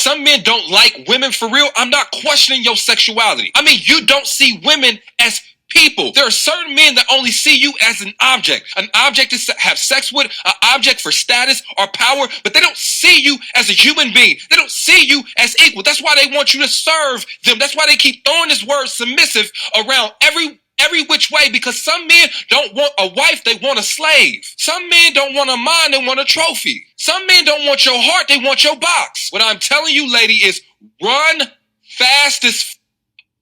some men don't like women for real, I'm not questioning your sexuality. I mean, you don't see women as people. There are certain men that only see you as an object to have sex with, an object for status or power, but they don't see you as a human being. They don't see you as equal. That's why they want you to serve them. That's why they keep throwing this word submissive around every which way, because some men don't want a wife, they want a slave. Some men don't want a mind, they want a trophy. Some men don't want your heart, they want your box. What I'm telling you, lady, is run fast as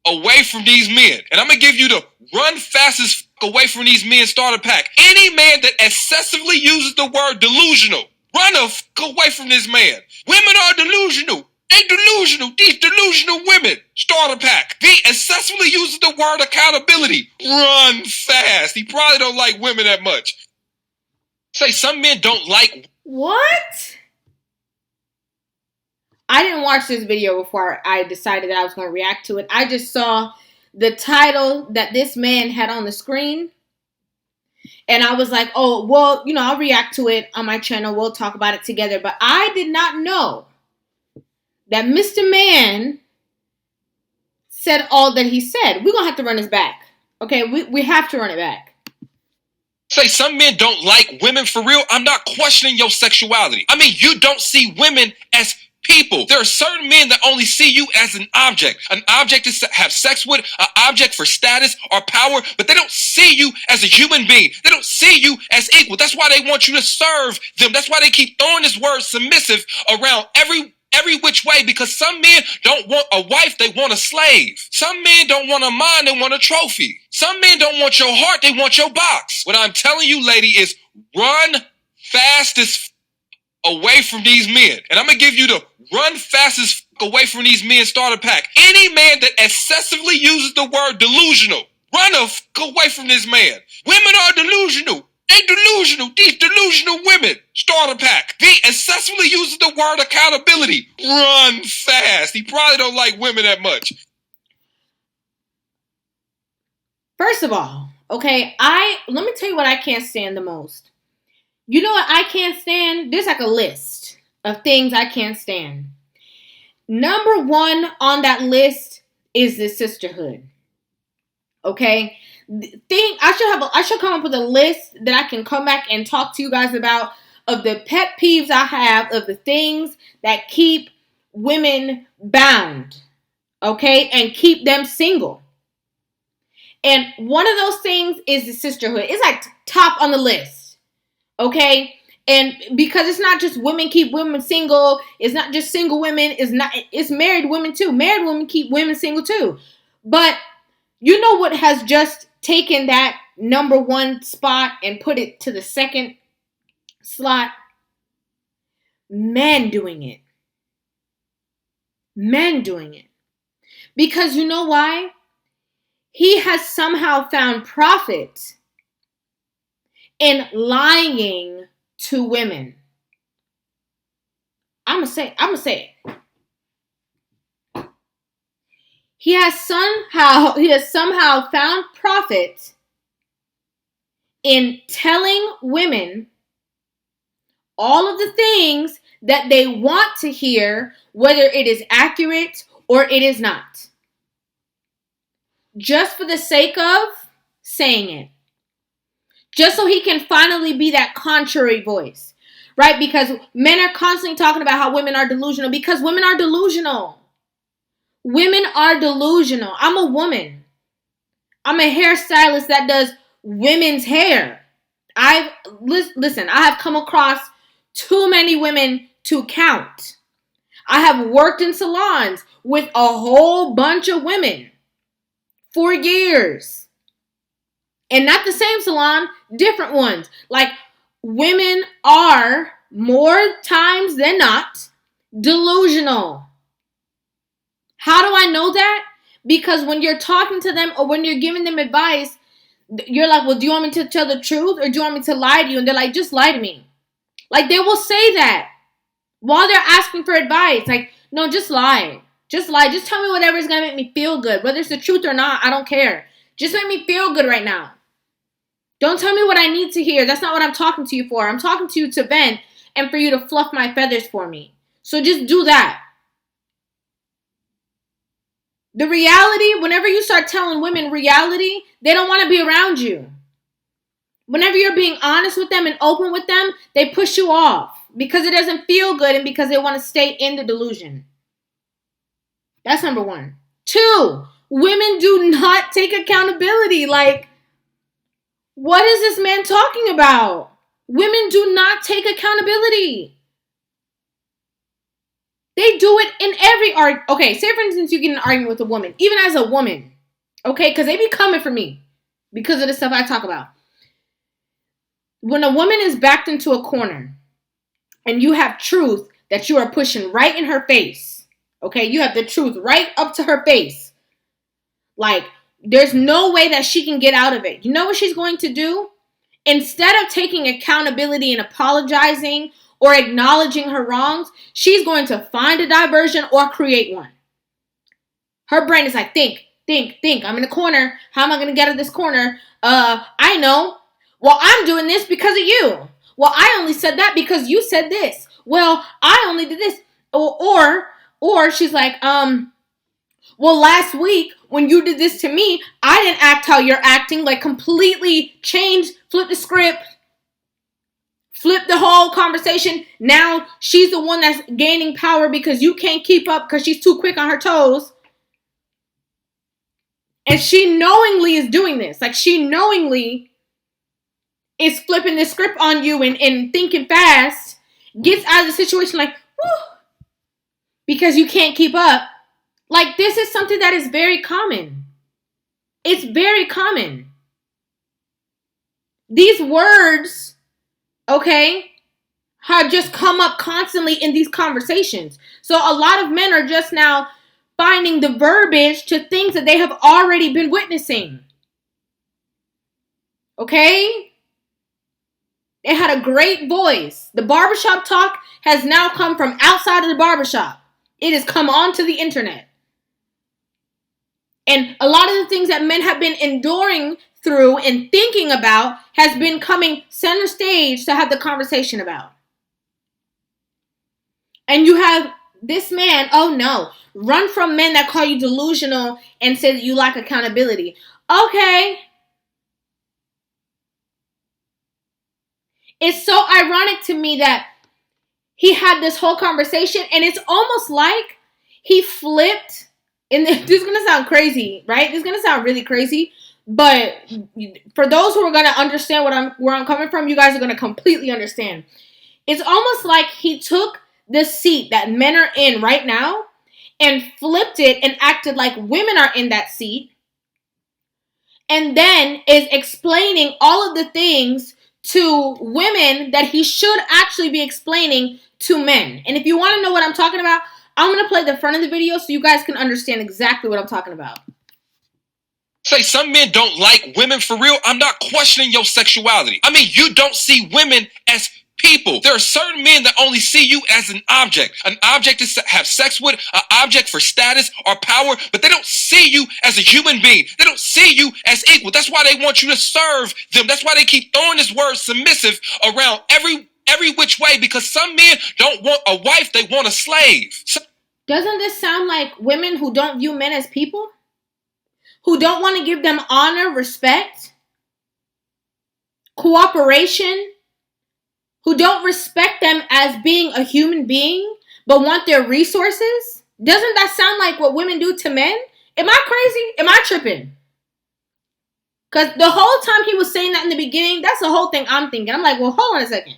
away from these men. And I'm going to give you the run fast as away from these men starter pack. Any man that excessively uses the word delusional, run away from this man. Women are delusional. They delusional. These delusional women. Starter pack. He excessively uses the word accountability. Run fast. He probably don't like women that much. Say some men don't like. What? I didn't watch this video before I decided that I was going to react to it. I just saw the title that this man had on the screen. And I was like, oh, well, I'll react to it on my channel. We'll talk about it together. But I did not know that Mr. Man said all that he said. We're going to have to run this back. Okay, we have to run it back. Say some men don't like women for real, I'm not questioning your sexuality. I mean, you don't see women as people. There are certain men that only see you as an object to have sex with, an object for status or power, but they don't see you as a human being. They don't see you as equal. That's why they want you to serve them. That's why they keep throwing this word submissive around every which way, because some men don't want a wife, they want a slave. Some men don't want a mind, they want a trophy. Some men don't want your heart, they want your box. What I'm telling you, lady, is run fast as away from these men. And I'm going to give you the run fast as away from these men starter pack. Any man that excessively uses the word delusional, run away from this man. Women are delusional. They delusional. These delusional women. Starter pack. He excessively uses the word accountability. Run fast. He probably don't like women that much. First of all, okay, let me tell you what I can't stand the most. You know what I can't stand? There's like a list of things I can't stand. Number one on that list is the sisterhood. Okay? I should come up with a list that I can come back and talk to you guys about of the pet peeves I have of the things that keep women bound, okay, and keep them single. And one of those things is the sisterhood. It's like top on the list, okay? And because it's not just women keep women single, it's not just single women, it's married women too. Married women keep women single too. But you know what has just taken that number one spot and put it to the second slot? Men doing it. Men doing it. Because you know why? He has somehow found profit in lying to women. I'm gonna say it. He has somehow found profit in telling women all of the things that they want to hear, whether it is accurate or it is not. Just for the sake of saying it. Just so he can finally be that contrary voice. Right? Because men are constantly talking about how women are delusional. Because women are delusional. Women are delusional. I'm a woman. I'm a hairstylist that does women's hair. Listen, I have come across too many women to count. I have worked in salons with a whole bunch of women for years. And not the same salon, different ones. Like, women are, more times than not, delusional. How do I know that? Because when you're talking to them or when you're giving them advice, you're like, well, do you want me to tell the truth or do you want me to lie to you? And they're like, just lie to me. Like, they will say that while they're asking for advice. Like, no, just lie. Just lie. Just tell me whatever is going to make me feel good. Whether it's the truth or not, I don't care. Just make me feel good right now. Don't tell me what I need to hear. That's not what I'm talking to you for. I'm talking to you to vent and for you to fluff my feathers for me. So just do that. The reality, whenever you start telling women reality, they don't want to be around you. Whenever you're being honest with them and open with them, they push you off because it doesn't feel good and because they want to stay in the delusion. That's number one. 2, women do not take accountability. Like, what is this man talking about? Women do not take accountability. They do it in every argument. Okay, say for instance you get in an argument with a woman, even as a woman. Okay, because they be coming for me because of the stuff I talk about. When a woman is backed into a corner and you have truth that you are pushing right in her face, okay, you have the truth right up to her face. Like, there's no way that she can get out of it. You know what she's going to do? Instead of taking accountability and apologizing or acknowledging her wrongs, she's going to find a diversion or create one. Her brain is like, think. I'm in a corner. How am I going to get out of this corner? I know. Well, I'm doing this because of you. Well, I only said that because you said this. Well, I only did this. Or she's like, well, last week when you did this to me, I didn't act how you're acting. Like, completely change, flip the script, flip the whole conversation. Now she's the one that's gaining power because you can't keep up because she's too quick on her toes. And she knowingly is doing this. Like, she knowingly is flipping the script on you and thinking fast, gets out of the situation like, whew, because you can't keep up. Like, this is something that is very common. It's very common. These words, okay, have just come up constantly in these conversations. So a lot of men are just now finding the verbiage to things that they have already been witnessing. Okay? They had a great voice. The barbershop talk has now come from outside of the barbershop. It has come onto the internet. And a lot of the things that men have been enduring through and thinking about has been coming center stage to have the conversation about. And you have this man, oh no, run from men that call you delusional and say that you lack accountability. Okay. It's so ironic to me that he had this whole conversation and it's almost like he flipped. And this is going to sound crazy, right? This is going to sound really crazy. But for those who are going to understand where I'm coming from, you guys are going to completely understand. It's almost like he took the seat that men are in right now and flipped it and acted like women are in that seat. And then is explaining all of the things to women that he should actually be explaining to men. And if you want to know what I'm talking about, I'm going to play the front of the video so you guys can understand exactly what I'm talking about. Say some men don't like women for real. I'm not questioning your sexuality. I mean, you don't see women as people. There are certain men that only see you as an object to have sex with, an object for status or power, but they don't see you as a human being. They don't see you as equal. That's why they want you to serve them. That's why they keep throwing this word submissive around every which way, because some men don't want a wife, they want a slave. Doesn't this sound like women who don't view men as people? Who don't want to give them honor, respect, cooperation, who don't respect them as being a human being, but want their resources? Doesn't that sound like what women do to men? Am I crazy? Am I tripping? Because the whole time he was saying that in the beginning, that's the whole thing I'm thinking. I'm like, well, hold on a second.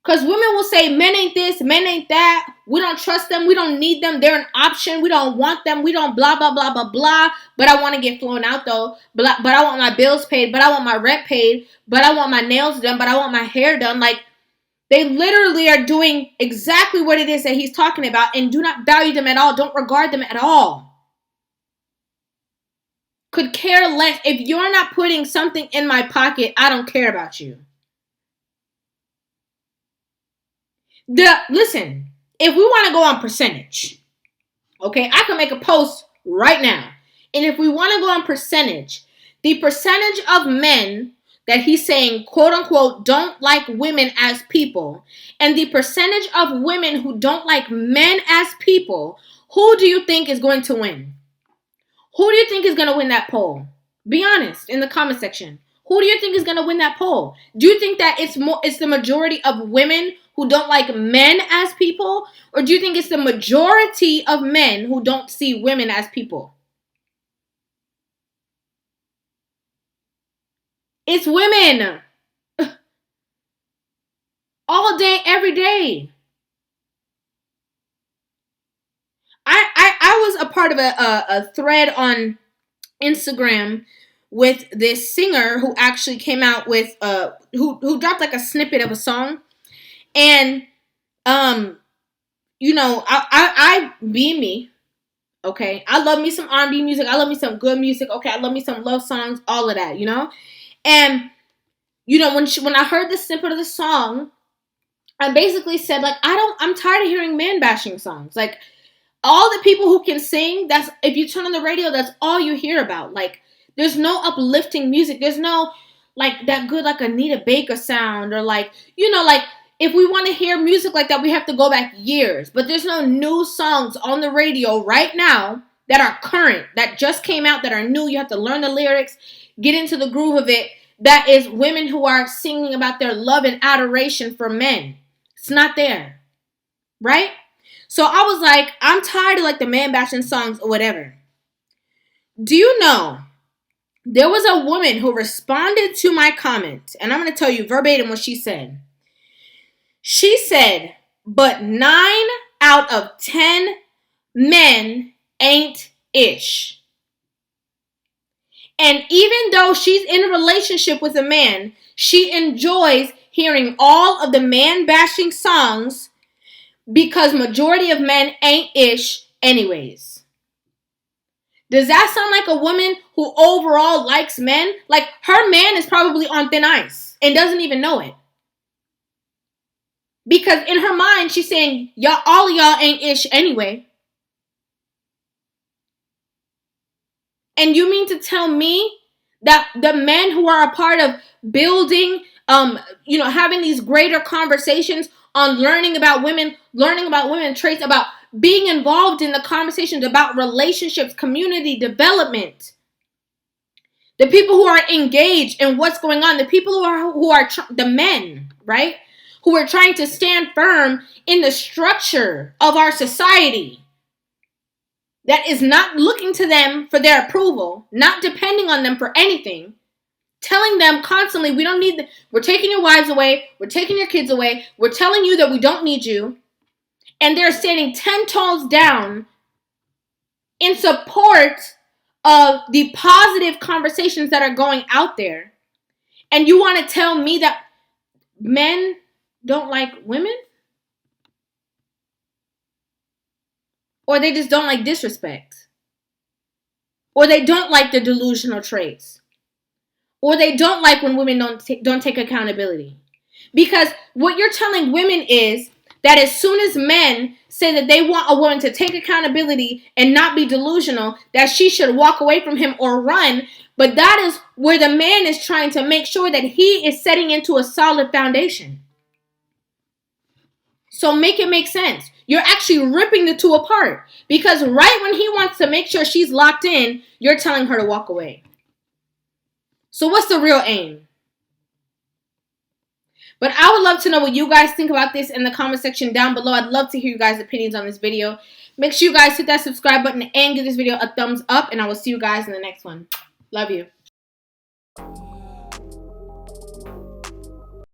Because women will say, men ain't this, men ain't that. We don't trust them. We don't need them. They're an option. We don't want them. We don't blah, blah, blah, blah, blah. But I want to get flown out, though. But I want my bills paid. But I want my rent paid. But I want my nails done. But I want my hair done. Like, they literally are doing exactly what it is that he's talking about and do not value them at all. Don't regard them at all. Could care less. If you're not putting something in my pocket, I don't care about you. Listen, if we want to go on percentage, okay, I can make a post right now. And if we want to go on percentage, the percentage of men that he's saying, quote unquote, don't like women as people, and the percentage of women who don't like men as people, Who do you think is going to win? Who do you think is going to win that poll? Be honest in the comment section. Who do you think is going to win that poll? Do you think that it's the majority of women who don't like men as people? Or do you think it's the majority of men who don't see women as people? It's women. All day, every day. I was a part of a thread on Instagram with this singer who actually came out with who dropped like a snippet of a song. And you know, I being me, okay, I love me some R&B music, I love me some good music, okay, I love me some love songs, all of that, you know. And you know, when I heard the snippet of the song, I basically said, like, I'm tired of hearing man bashing songs. Like, all the people who can sing, that's, if you turn on the radio, that's all you hear about. Like, there's no uplifting music. There's no, like, that good, like, Anita Baker sound, or, like, you know, like, if we want to hear music like that, we have to go back years. But there's no new songs on the radio right now that are current, that just came out, that are new. You have to learn the lyrics, get into the groove of it. That is women who are singing about their love and adoration for men. It's not there, right? So I was like, I'm tired of like the man bashing songs or whatever. Do you know, there was a woman who responded to my comment, and I'm going to tell you verbatim what she said. She said, but 9 out of 10 men ain't ish. And even though she's in a relationship with a man, she enjoys hearing all of the man bashing songs because majority of men ain't ish anyways. Does that sound like a woman who overall likes men? Like, her man is probably on thin ice and doesn't even know it. Because in her mind, she's saying, y'all, all of y'all ain't ish anyway. And you mean to tell me that the men who are a part of building, you know, having these greater conversations on learning about women traits, about being involved in the conversations about relationships, community development, the people who are engaged in what's going on, the people who are the men, right, who are trying to stand firm in the structure of our society, that is not looking to them for their approval, not depending on them for anything, telling them constantly, we don't need, we're taking your wives away, we're taking your kids away, we're telling you that we don't need you, and they're standing 10 toes down in support of the positive conversations that are going out there, and you want to tell me that men don't like women? Or they just don't like disrespect? Or they don't like the delusional traits? Or they don't like when women don't take accountability? Because what you're telling women is that as soon as men say that they want a woman to take accountability and not be delusional, that she should walk away from him or run. But that is where the man is trying to make sure that he is setting into a solid foundation. So make it make sense. You're actually ripping the two apart. Because right when he wants to make sure she's locked in, you're telling her to walk away. So what's the real aim? But I would love to know what you guys think about this in the comment section down below. I'd love to hear you guys' opinions on this video. Make sure you guys hit that subscribe button and give this video a thumbs up. And I will see you guys in the next one. Love you.